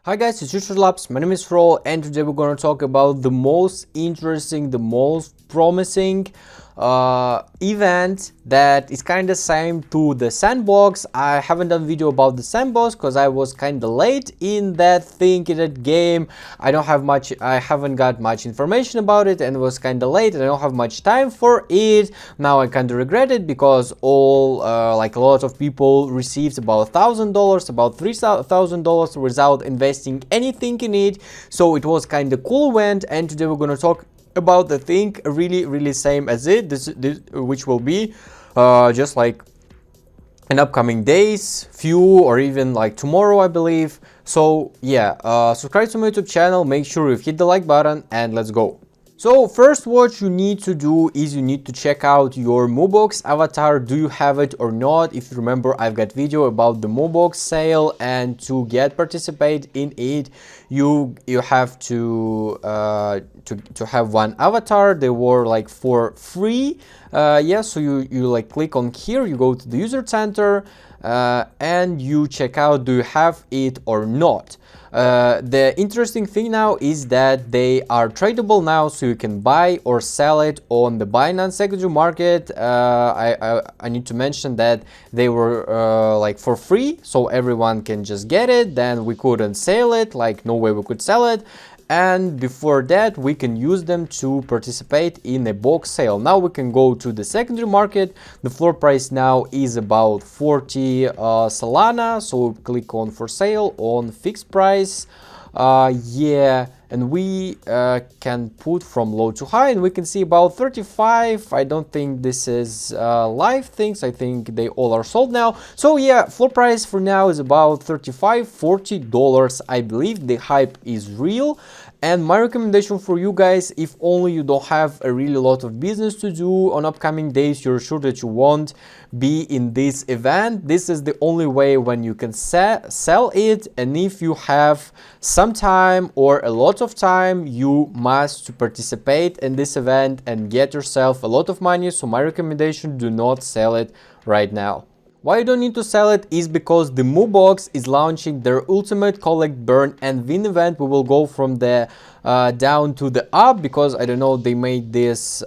Hi guys, it's Richard Labs. My name is Fro, and today we're going to talk about the most interesting, the most promising event that is kind of same to the sandbox. I haven't done a video about the sandbox because I was kind of late in that thing, in that game. I haven't got much information about it, and it was kind of late and I don't have much time for it. Now I kind of regret it because like a lot of people received about $1,000, about $3,000 without investing anything in it. So it was kind of cool event, and today we're going to talk about the thing really same as this, which will be just like in upcoming days, few, or even like tomorrow, I believe. So yeah, subscribe to my YouTube channel, make sure you hit the like button, and let's go. So first, what you need to do is you need to check out your Mobox avatar. Do you have it or not? If you remember, I've got video about the Mobox sale, and to participate in it, you have to have one avatar. They were like for free. Yeah, so you like click on here, you go to the user center, and you check out do you have it or not. The interesting thing now is that they are tradable now, so you can buy or sell it on the Binance secondary market. I need to mention that they were like for free, so everyone can just get it. Then we couldn't sell it, like no way we could sell it. And before that, we can use them to participate in a box sale. Now we can go to the secondary market. The floor price now is about 40 Solana. So click on for sale on fixed price. Yeah, and we can put from low to high, and we can see about 35. I don't think this is live things. I think they all are sold now. So yeah, floor price for now is about $35–40. I believe the hype is real. And my recommendation for you guys, if only you don't have a really lot of business to do on upcoming days, you're sure that you won't be in this event, this is the only way when you can sell it. And if you have some time or a lot of time, you must participate in this event and get yourself a lot of money. So my recommendation, do not sell it right now. Why you don't need to sell it is because the Mobox is launching their ultimate collect, burn and win event. We will go from the down to the up, because I don't know, they made this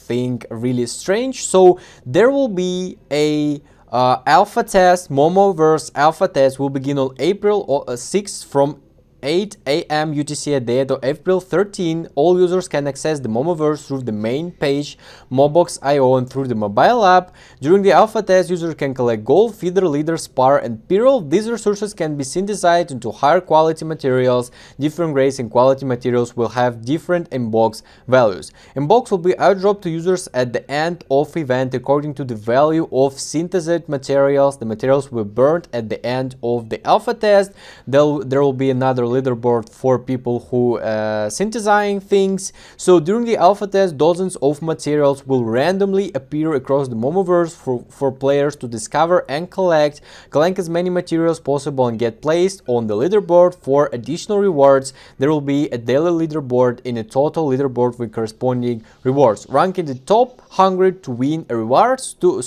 thing really strange. So there will be a alpha test. Momoverse alpha test will begin on April 6th from 8 AM UTC at the end of April 13. All users can access the Momoverse through the main page, Mobox.io, and through the mobile app. During the alpha test, users can collect gold, feather, leather, spar, and pearl. These resources can be synthesized into higher quality materials. Different grades and quality materials will have different inbox values. Inbox will be airdropped to users at the end of event according to the value of synthesized materials. The materials will be burned at the end of the alpha test. There will be another leaderboard for people who synthesizing things. So during the alpha test, dozens of materials will randomly appear across the Momoverse for players to discover and collect. Collect as many materials possible and get placed on the leaderboard for additional rewards. There will be a daily leaderboard in a total leaderboard with corresponding rewards. Rank in the top 100 to win a rewards to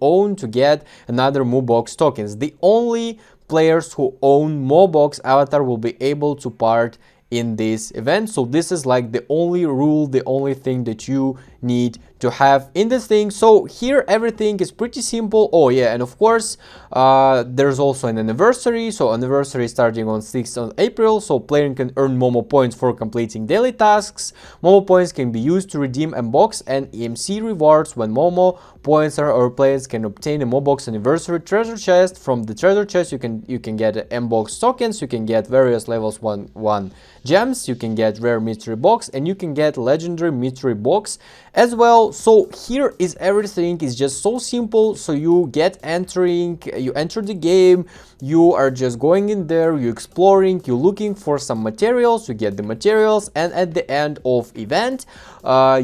own to get another Mobox tokens. The only players who own Mobox avatar will be able to part in this event. So this is like the only rule, the only thing that you need to have in this thing. So here everything is pretty simple. Oh yeah, and of course there's also an anniversary. So anniversary starting on 6th of April. So player can earn Momo points for completing daily tasks. Momo points can be used to redeem Mobox and EMC rewards. When Momo points or players can obtain a Mobox anniversary treasure chest. From the treasure chest you can get Mobox tokens, you can get various levels 1 gems, you can get rare mystery box, and you can get legendary mystery box as well. So here is everything is just so simple. So you enter the game, you are just going in there, you exploring, you looking for some materials, you get the materials, and at the end of event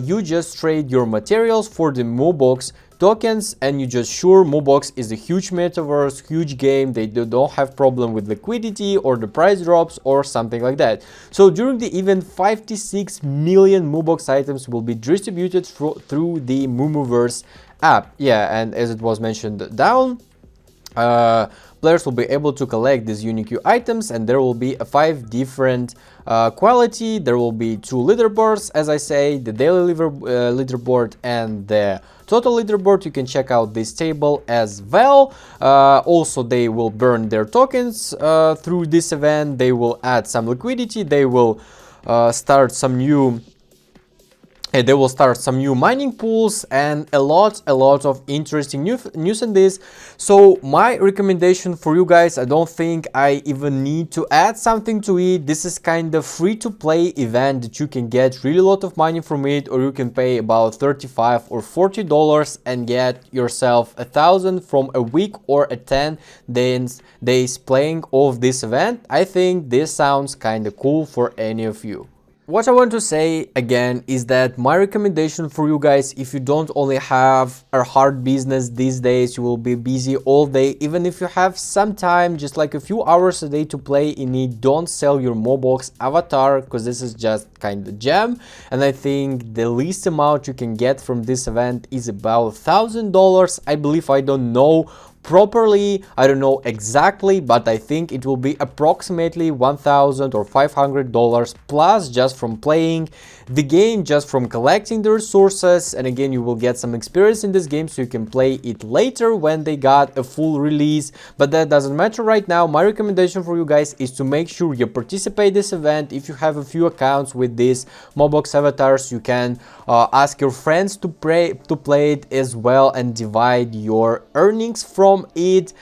you just trade your materials for the Mobox tokens, and you just sure Mobox is a huge metaverse, huge game. They don't have problem with liquidity or the price drops or something like that. So during the event, 56 million Mobox items will be distributed through the Momoverse app. Yeah, and as it was mentioned down, players will be able to collect these unique items, and there will be 5 different quality. There will be 2 leaderboards, as I say, the daily leaderboard and the total leaderboard. You can check out this table as well. Also, they will burn their tokens through this event. They will add some liquidity. They will start some new mining pools, and a lot of interesting news in this. So my recommendation for you guys, I don't think I even need to add something to it. This is kind of free to play event that you can get really a lot of money from it, or you can pay about $35 or $40 and get yourself 1,000 from a week or a 10 days playing of this event. I think this sounds kind of cool for any of you. What I want to say again is that my recommendation for you guys, if you don't only have a hard business these days, you will be busy all day, even if you have some time, just like a few hours a day to play in it, don't sell your Mobox avatar, because this is just kind of jam. And I think the least amount you can get from this event is about $1,000. I believe, I don't know properly, I don't know exactly, but I think it will be approximately $1,000 or $500 plus just from playing the game, just from collecting the resources. And again, you will get some experience in this game, so you can play it later when they got a full release, but that doesn't matter right now. My recommendation for you guys is to make sure you participate this event. If you have a few accounts with these Mobox avatars, you can ask your friends to play it as well and divide your earnings from it.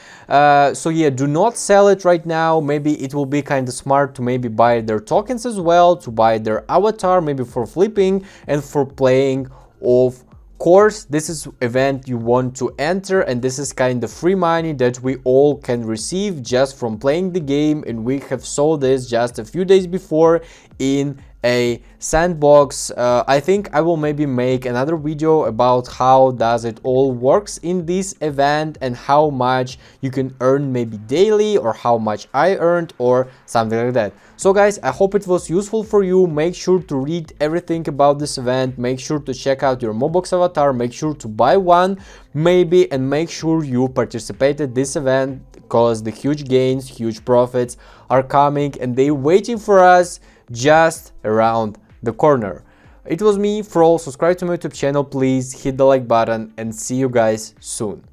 So yeah, do not sell it right now. Maybe it will be kind of smart to maybe buy their tokens as well, to buy their avatar, maybe for flipping and for playing. Of course, this is event you want to enter, and this is kind of free money that we all can receive just from playing the game, and we have saw this just a few days before in a sandbox. I think I will maybe make another video about how does it all works in this event and how much you can earn maybe daily, or how much I earned, or something like that. So guys, I hope it was useful for you. Make sure to read everything about this event, make sure to check out your Mobox avatar, make sure to buy one maybe, and make sure you participated this event, because the huge gains, huge profits are coming, and they're waiting for us just around the corner. It was me, Fro. Subscribe to my YouTube channel, please hit the like button, and see you guys soon.